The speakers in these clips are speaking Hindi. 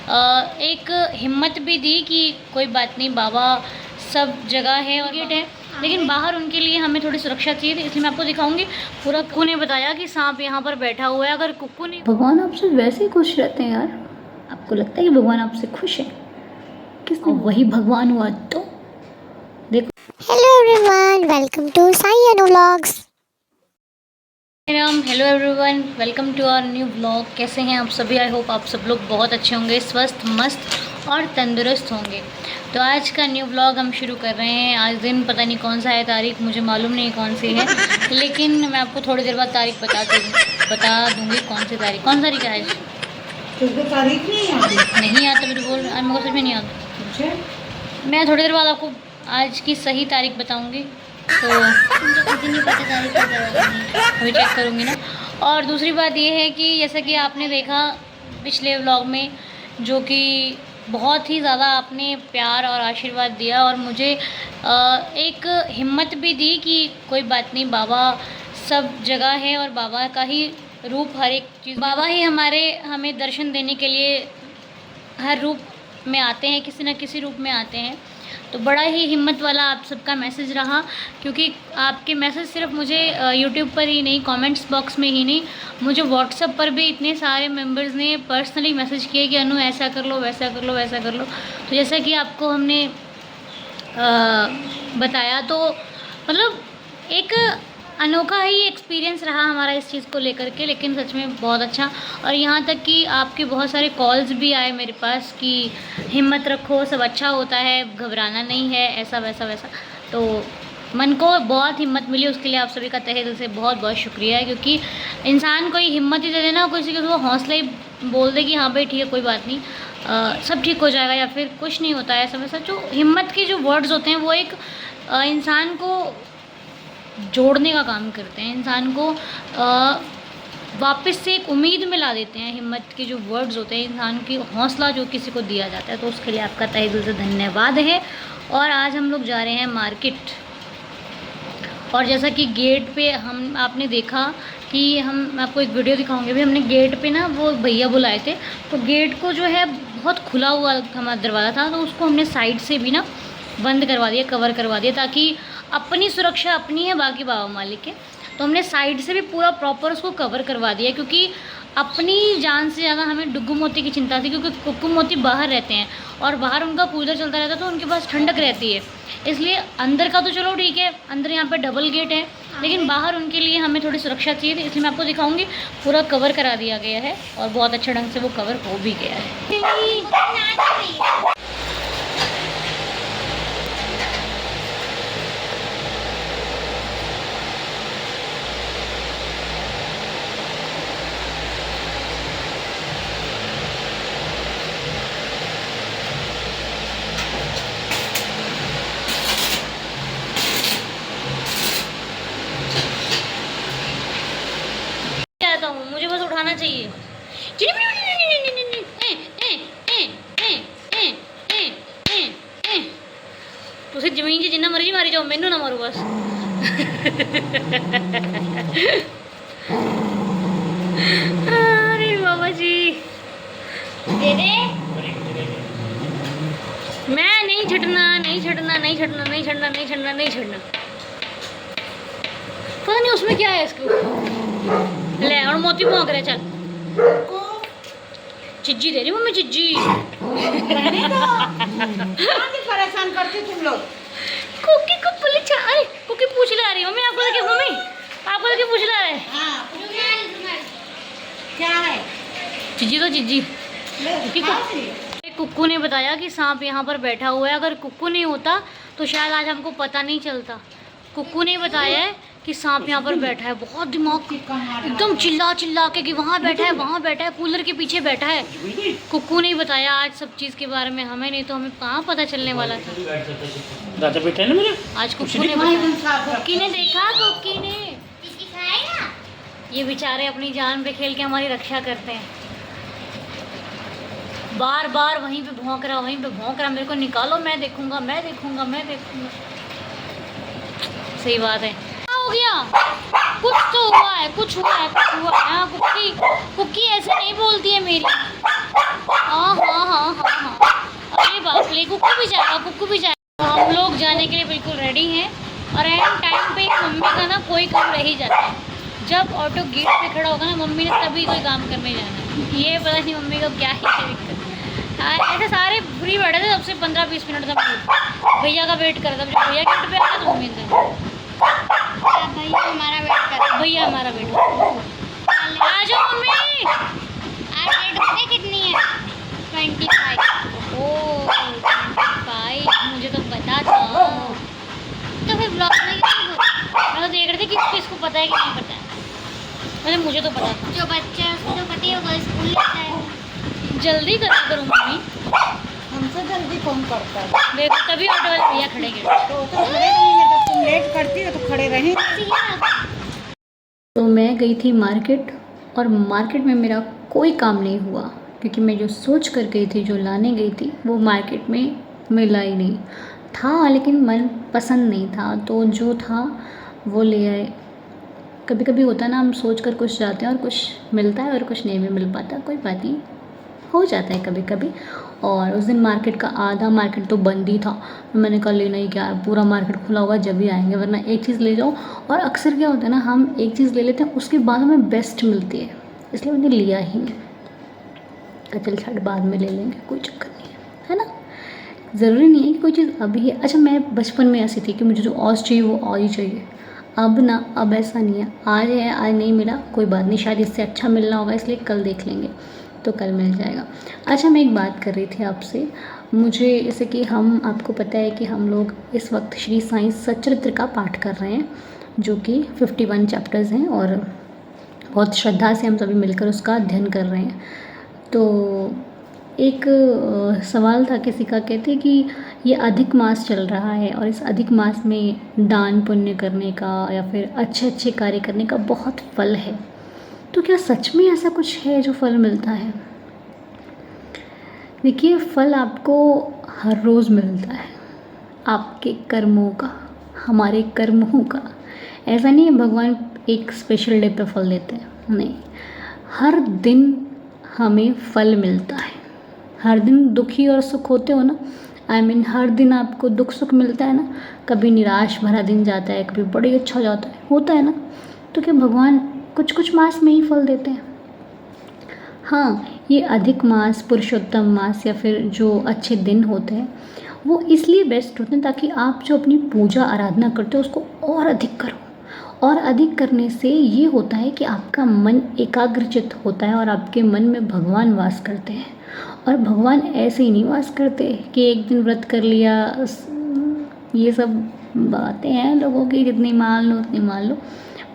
एक हिम्मत भी दी कि कोई बात नहीं, बाबा सब जगह है और गेट है, लेकिन बाहर उनके लिए हमें थोड़ी सुरक्षा चाहिए थी, इसलिए मैं आपको दिखाऊंगी। पूरा कुक्कू ने बताया कि सांप यहाँ पर बैठा हुआ है। अगर कुक्कू ने, भगवान आपसे वैसे ही खुश रहते हैं यार, आपको लगता है कि भगवान आपसे खुश है? किसने? वही भगवान हुआ तो देखो। Hello everyone, welcome to Sai Anu vlogs. Hello everyone, welcome to our new blog. कैसे हैं आप सभी? आई होप आप सब लोग बहुत अच्छे होंगे, स्वस्थ मस्त और तंदुरुस्त होंगे। तो आज का न्यू ब्लॉग हम शुरू कर रहे हैं। आज दिन पता नहीं कौन सा है, तारीख मुझे मालूम नहीं कौन सी है, लेकिन मैं आपको थोड़ी देर बाद तारीख बता दूँगी कौन सी तारीख। कौन सा तारीख है आज? तुझको तारीख नहीं आता, मेरे बोल मेरे को सच में नहीं आता। मैं थोड़ी देर बाद आपको आज की सही तारीख बताऊँगी, तो मुझे नहीं पता तारीख अभी चेक करूँगी ना। और दूसरी बात ये है कि जैसा कि आपने देखा पिछले व्लॉग में, जो कि बहुत ही ज़्यादा आपने प्यार और आशीर्वाद दिया और मुझे एक हिम्मत भी दी कि कोई बात नहीं, बाबा सब जगह है और बाबा का ही रूप हर एक चीज़, बाबा ही हमें दर्शन देने के लिए हर रूप में आते हैं, किसी न किसी रूप में आते हैं। तो बड़ा ही हिम्मत वाला आप सबका मैसेज रहा, क्योंकि आपके मैसेज सिर्फ मुझे यूट्यूब पर ही नहीं, कमेंट्स बॉक्स में ही नहीं, मुझे व्हाट्सएप पर भी इतने सारे मेंबर्स ने पर्सनली मैसेज किए कि अनु ऐसा कर लो, वैसा कर लो, वैसा कर लो। तो जैसा कि आपको हमने बताया, तो मतलब एक अनोखा ही एक्सपीरियंस रहा हमारा इस चीज़ को लेकर के, लेकिन सच में बहुत अच्छा। और यहाँ तक कि आपके बहुत सारे कॉल्स भी आए मेरे पास कि हिम्मत रखो, सब अच्छा होता है, घबराना नहीं है, ऐसा वैसा वैसा। तो मन को बहुत हिम्मत मिली, उसके लिए आप सभी का तहे दिल से बहुत बहुत शुक्रिया है। क्योंकि इंसान को हिम्मत ही दे देना, किसी को हौसला ही बोल दे कि हाँ भाई ठीक है, कोई बात नहीं, सब ठीक हो जाएगा, या फिर कुछ नहीं होता है, ऐसा वैसा। जो हिम्मत के जो वर्ड्स होते हैं वो एक इंसान को जोड़ने का काम करते हैं, इंसान को वापस से एक उम्मीद में ला देते हैं। हिम्मत के जो वर्ड्स होते हैं, इंसान की हौसला जो किसी को दिया जाता है, तो उसके लिए आपका तहे दिल से धन्यवाद है। और आज हम लोग जा रहे हैं मार्केट, और जैसा कि गेट पे आपने देखा कि मैं आपको एक वीडियो दिखाऊंगी अभी, हमने गेट पे ना वो भैया बुलाए थे, तो गेट को जो है बहुत खुला हुआ हमारा दरवाज़ा था, तो उसको हमने साइड से भी ना बंद करवा दिया, कवर करवा दिया, ताकि अपनी सुरक्षा अपनी है, बाकी बाबा मालिक है। तो हमने साइड से भी पूरा प्रॉपर उसको कवर करवा दिया, क्योंकि अपनी जान से ज़्यादा हमें डुग्गू मोती की चिंता थी, क्योंकि कुक्कू मोती बाहर रहते हैं और बाहर उनका कूलर चलता रहता है, तो उनके पास ठंडक रहती है। इसलिए अंदर का तो चलो ठीक है, अंदर यहाँ पे डबल गेट है, लेकिन बाहर उनके लिए हमें थोड़ी सुरक्षा चाहिए थी, इसलिए मैं आपको दिखाऊंगी। पूरा कवर करा दिया गया है और बहुत अच्छे ढंग से वो कवर हो भी गया है। मुझे बस उठाना चाहिए। तुझे जमीन से जिन्ना मर्जी मारी जाओ, मैनू ना मारो बस। अरे बाबा जी, दे दे। मैं नहीं छटना, नहीं छटना, नहीं छटना, नहीं छटना, नहीं छटना, नहीं छटना। पता नहीं उसमें क्या है इसको। ले, और मोती भौंक रहे, चल। चिज्जी दे रही मम्मी, चिज्जी। परेशान करते तुम लोग। कुकी को पुलिस, अरे कुकी पूछ ला रही मम्मी, आपको लगे मम्मी, आपको लगे पूछ ला रहे। क्या है? चिज्जी तो चिज्जी। कुक्कू ने बताया कि सांप यहाँ पर बैठा हुआ है। अगर कुक्कू नहीं होता तो शायद आज हमको पता नहीं चलता। कुक्कू ने बताया है कि सांप यहाँ पर बैठा है। बहुत दिमाग एकदम चिल्ला चिल्ला के कि वहाँ बैठा है, वहाँ बैठा है, कूलर के पीछे बैठा है। कुक्कू ने बताया आज सब चीज़ के बारे में हमें, नहीं तो हमें कहाँ पता चलने वाला था। दादा बैठा है ना मेरा। आज कुक्कू ने बताया, कुक्की ने देखा, कुक्की ने। ये बेचारे अपनी जान पे खेल के हमारी रक्षा करते हैं। बार बार वहीं पे भौंक रहा, वहीं पे भौंक रहा, मेरे को निकालो, मैं देखूंगा, मैं देखूंगा, मैं देखूंगा। सही बात है। क्या हो गया? कुछ तो हुआ है, कुछ हुआ है, कुछ हुआ है। हाँ कुक्की, कुक्की ऐसे नहीं बोलती है मेरी। हाँ हाँ हाँ भी जाएगा, कुक्कू भी जाएगा। हम लोग जाने के लिए बिल्कुल रेडी हैं और एंड टाइम पे मम्मी का ना कोई काम रह ही जाता है। जब ऑटो गेट पे खड़ा होगा ना मम्मी ने तभी कोई काम करने जाना है। ये पता नहीं मम्मी को क्या ही दिक्कत। ऐसे सारे फ्री बैठे थे, सबसे 15-20 मिनट तक भैया का वेट कर रहा था। जब भैया गेट पे आया तो मम्मी भैया हमारा वेट कर भैया हमारा वेट कर आ जाओ मम्मी। आज डेट पता कितनी है 25 ओह 25, मुझे तो पता था। तो फिर ब्लॉग में क्यों बोल मैं तो देख रही थी कि किसको पता है कि नहीं पता है। मतलब मुझे तो पता था। जो बच्चा है उसको तो पता ही होगा स्कूल जाता है। जल्दी करा करो मम्मी, हमसे जल्दी कौन करता है? देखो तभी ऑटो वाले भैया खड़े गए। तो खड़े रहेंगे, जब तुम लेट करती हो तो खड़े रहेंगे। तो मैं गई थी मार्केट और मार्केट में मेरा कोई काम नहीं हुआ क्योंकि मैं जो सोच कर गई थी, जो लाने गई थी, वो मार्केट में मिला ही नहीं था। लेकिन मन पसंद नहीं था तो जो था वो ले आए। कभी कभी होता है ना, हम सोच कर कुछ जाते हैं और कुछ मिलता है और कुछ नहीं भी मिल पाता। कोई बात नहीं, हो जाता है कभी कभी। और उस दिन मार्केट का आधा मार्केट तो बंद ही था। मैंने कहा लेना ही क्या है, पूरा मार्केट खुला होगा जब भी आएंगे, वरना एक चीज़ ले जाओ। और अक्सर क्या होता है ना, हम एक चीज़ ले लेते हैं उसके बाद हमें बेस्ट मिलती है, इसलिए मैंने लिया ही नहीं। चल छठ बाद में ले लेंगे, कोई चक्कर नहीं है ना। ज़रूरी नहीं है कि कोई चीज़ अभी है। अच्छा, मैं बचपन में ऐसी थी कि मुझे जो आज चाहिए वो आज ही चाहिए। अब ना, अब ऐसा नहीं है। आज है, आज नहीं मिला कोई बात नहीं, शायद इससे अच्छा मिलना होगा इसलिए कल देख लेंगे, तो कल मिल जाएगा। अच्छा, मैं एक बात कर रही थी आपसे। मुझे जैसे कि हम, आपको पता है कि हम लोग इस वक्त श्री साईं सच्चरित्र का पाठ कर रहे हैं, जो कि 51 चैप्टर्स हैं और बहुत श्रद्धा से हम सभी मिलकर उसका अध्ययन कर रहे हैं। तो एक सवाल था किसी का, कहते कि ये अधिक मास चल रहा है और इस अधिक मास में दान पुण्य करने का या फिर अच्छे अच्छे कार्य करने का बहुत फल है। तो क्या सच में ऐसा कुछ है जो फल मिलता है? देखिए, फल आपको हर रोज़ मिलता है, आपके कर्मों का, हमारे कर्मों का। ऐसा नहीं है भगवान एक स्पेशल डे पे फल देते हैं, नहीं, हर दिन हमें फल मिलता है। हर दिन दुखी और सुख होते हो ना, हर दिन आपको दुख सुख मिलता है ना। कभी निराश भरा दिन जाता है, कभी बड़ी अच्छा जाता है, होता है ना। तो क्या भगवान कुछ कुछ मास में ही फल देते हैं? हाँ, ये अधिक मास, पुरुषोत्तम मास या फिर जो अच्छे दिन होते हैं वो इसलिए बेस्ट होते हैं ताकि आप जो अपनी पूजा आराधना करते हो उसको और अधिक करो। और अधिक करने से ये होता है कि आपका मन एकाग्रचित होता है और आपके मन में भगवान वास करते हैं। और भगवान ऐसे ही नहीं वास करते कि एक दिन व्रत कर लिया, ये सब बातें हैं लोगों की, जितनी मान लो उतनी मान लो।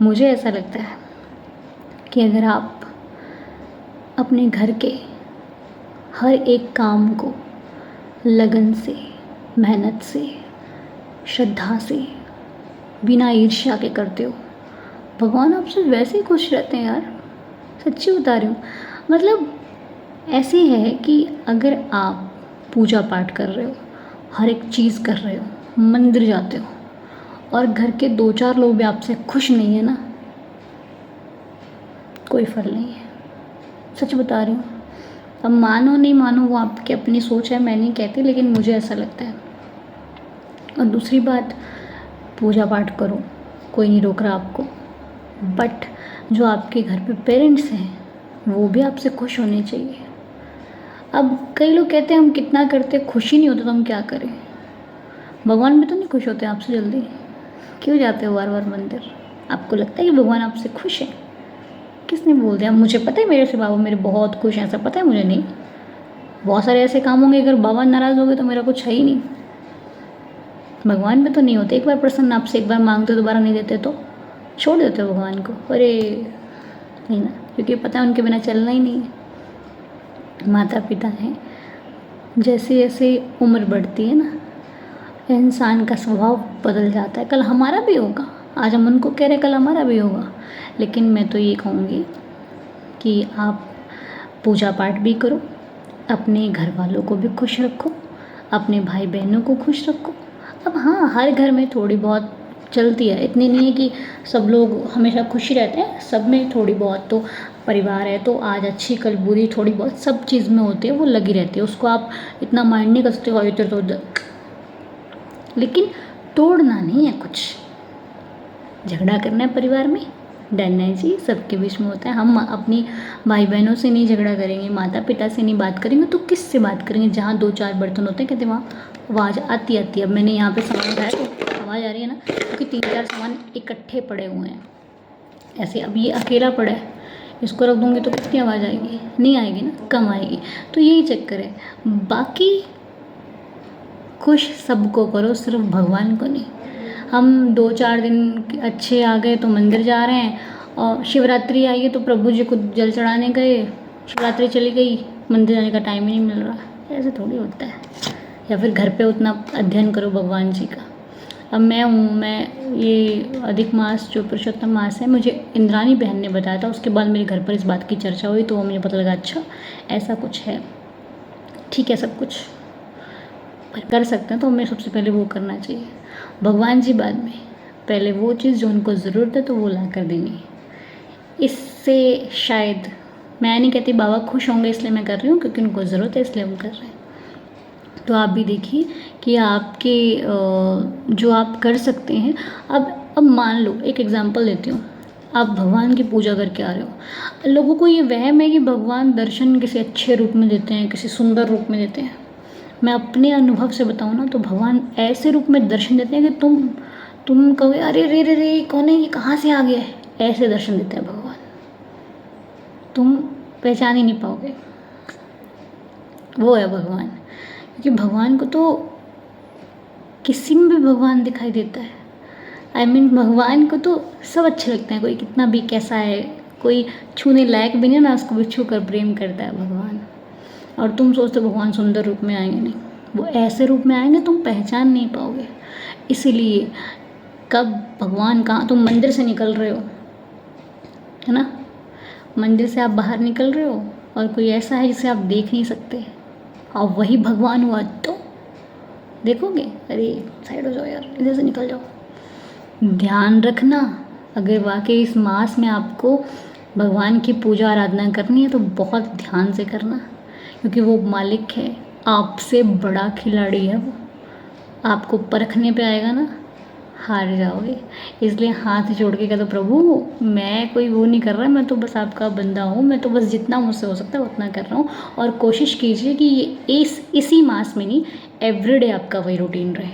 मुझे ऐसा लगता है कि अगर आप अपने घर के हर एक काम को लगन से, मेहनत से, श्रद्धा से, बिना ईर्ष्या के करते हो, भगवान आपसे वैसे ही खुश रहते हैं यार। सच्ची बता रही हूँ। मतलब ऐसे है कि अगर आप पूजा पाठ कर रहे हो, हर एक चीज़ कर रहे हो, मंदिर जाते हो और घर के 2-4 लोग भी आपसे खुश नहीं है ना, कोई फल नहीं है। सच बता रही हूँ। अब मानो नहीं मानो वो आपकी अपनी सोच है, मैं नहीं कहती, लेकिन मुझे ऐसा लगता है। और दूसरी बात, पूजा पाठ करो, कोई नहीं रोक रहा आपको, बट जो आपके घर पे पेरेंट्स हैं वो भी आपसे खुश होने चाहिए। अब कई लोग कहते हैं हम कितना करते खुशी नहीं होता तो हम क्या करें। भगवान भी तो नहीं खुश होते आपसे जल्दी, क्यों जाते हो बार बार मंदिर? आपको लगता है कि भगवान आपसे खुश है? किसने बोल दिया? मुझे पता है मेरे से बाबा मेरे बहुत खुश हैं, ऐसा पता है मुझे? नहीं, बहुत सारे ऐसे काम होंगे, अगर बाबा नाराज़ हो गए तो मेरा कुछ है ही नहीं। भगवान भी तो नहीं होते एक बार प्रसन्न आपसे, एक बार मांगते दोबारा नहीं देते तो छोड़ देते हो भगवान को? अरे नहीं ना, क्योंकि पता है उनके बिना चलना ही नहीं है। माता पिता हैं, जैसे जैसे उम्र बढ़ती है ना, इंसान का स्वभाव बदल जाता है। कल हमारा भी होगा, आज हम उनको कह रहे हैं कल हमारा भी होगा। लेकिन मैं तो ये कहूँगी कि आप पूजा पाठ भी करो, अपने घर वालों को भी खुश रखो, अपने भाई बहनों को खुश रखो। अब हाँ, हर घर में थोड़ी बहुत चलती है। इतनी नहीं है कि सब लोग हमेशा खुश ही रहते हैं, सब में थोड़ी बहुत तो परिवार है तो आज अच्छी कल बुरी थोड़ी बहुत सब चीज़ में होती है, वो लगी रहती है, उसको आप इतना माइंड नहीं कर सकते हो इधर तो उधर। लेकिन तोड़ना नहीं है कुछ, झगड़ा करना है परिवार में, डरना है जी, सबके बीच में होता है। हम अपनी भाई बहनों से नहीं झगड़ा करेंगे, माता पिता से नहीं बात करेंगे तो किस से बात करेंगे? जहाँ 2-4 बर्तन होते हैं कहते वहाँ आवाज़ आती है। अब मैंने यहाँ पे सामान उठाया तो आवाज़ आ रही है ना, क्योंकि 3-4 सामान इकट्ठे पड़े हुए हैं ऐसे। अब ये अकेला पड़ा है, इसको रख दूँगी तो कितनी आवाज़ आएगी? नहीं आएगी ना, कम आएगी। तो यही चक्कर है। बाकी खुश सबको करो, सिर्फ भगवान को नहीं। हम 2-4 दिन अच्छे आ गए तो मंदिर जा रहे हैं, और शिवरात्रि आई है तो प्रभु जी को जल चढ़ाने गए, शिवरात्रि चली गई, मंदिर जाने का टाइम ही नहीं मिल रहा। ऐसे थोड़ी होता है। या फिर घर पे उतना अध्ययन करो भगवान जी का। अब मैं ये अधिक मास जो पुरुषोत्तम मास है, मुझे इंद्रानी बहन ने बताया था, उसके बाद मेरे घर पर इस बात की चर्चा हुई तो मुझे पता लगा अच्छा ऐसा कुछ है। ठीक है, सब कुछ पर कर सकते हैं तो हमें सबसे पहले वो करना चाहिए, भगवान जी बाद में। पहले वो चीज़ जो उनको ज़रूरत है तो वो ला कर देनी है। इससे शायद, मैं नहीं कहती बाबा खुश होंगे इसलिए मैं कर रही हूँ, क्योंकि उनको ज़रूरत है इसलिए वो कर रहे हैं। तो आप भी देखिए कि आपके जो आप कर सकते हैं। अब मान लो एक एग्जांपल देती हूँ, आप भगवान की पूजा करके आ रहे हो, लोगों को ये वहम है कि भगवान दर्शन किसी अच्छे रूप में देते हैं, किसी सुंदर रूप में देते हैं। मैं अपने अनुभव से बताऊँ ना तो भगवान ऐसे रूप में दर्शन देते हैं कि तुम कहोगे अरे रे रे रे कौन है ये, कहाँ से आ गया है? ऐसे दर्शन देते हैं भगवान, तुम पहचान ही नहीं पाओगे। वो है भगवान। क्योंकि भगवान को तो किसी में भी भगवान दिखाई देता है। भगवान को तो सब अच्छे लगते हैं, कोई कितना भी कैसा है, कोई छूने लायक भी नहीं ना, उसको भी छू कर प्रेम करता है भगवान। और तुम सोचते हो भगवान सुंदर रूप में आएंगे, नहीं, वो ऐसे रूप में आएंगे तुम पहचान नहीं पाओगे। इसीलिए कब भगवान कहाँ, तुम मंदिर से निकल रहे हो है ना, मंदिर से आप बाहर निकल रहे हो और कोई ऐसा है जिसे आप देख नहीं सकते और वही भगवान हुआ तो देखोगे अरे साइड हो जाओ यार, इधर से निकल जाओ। ध्यान रखना, अगर वाकई इस मास में आपको भगवान की पूजा आराधना करनी है तो बहुत ध्यान से करना, क्योंकि वो मालिक है, आपसे बड़ा खिलाड़ी है वो। आपको परखने पे आएगा ना, हार जाओगे। इसलिए हाथ जोड़ के कहते प्रभु मैं कोई वो नहीं कर रहा, मैं तो बस आपका बंदा हूँ, मैं तो बस जितना मुझसे हो सकता है उतना कर रहा हूँ। और कोशिश कीजिए कि ये इसी मास में नहीं, एवरीडे आपका वही रूटीन रहे।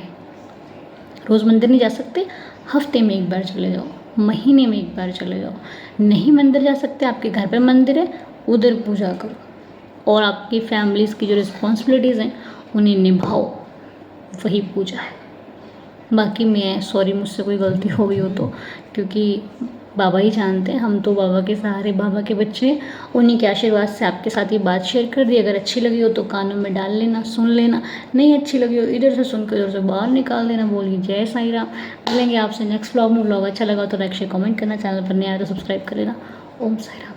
रोज़ मंदिर नहीं जा सकते, हफ्ते में एक बार चले जाओ, महीने में एक बार चले जाओ। नहीं मंदिर जा सकते, आपके घर पर मंदिर है, उधर पूजा करो और आपकी फैमिलीज़ की जो रिस्पॉन्सिबिलिटीज़ हैं उन्हें निभाओ, वही पूजा है। बाकी मैं सॉरी मुझसे कोई गलती हो गई हो तो, क्योंकि बाबा ही जानते हैं, हम तो बाबा के सहारे, बाबा के बच्चे, उन्हीं के आशीर्वाद से आपके साथ ये बात शेयर कर दी। अगर अच्छी लगी हो तो कानों में डाल लेना, सुन लेना, नहीं अच्छी लगी हो इधर से सुन कर उधर से बाहर निकाल देना। बोलिए जय साईं राम। मिलेंगे आपसे नेक्स्ट व्लॉग में। व्लॉग अच्छा लगा तो लाइक शेयर कमेंट करना, चैनल पर नया आया तो सब्सक्राइब कर लेना। ओम साईं राम।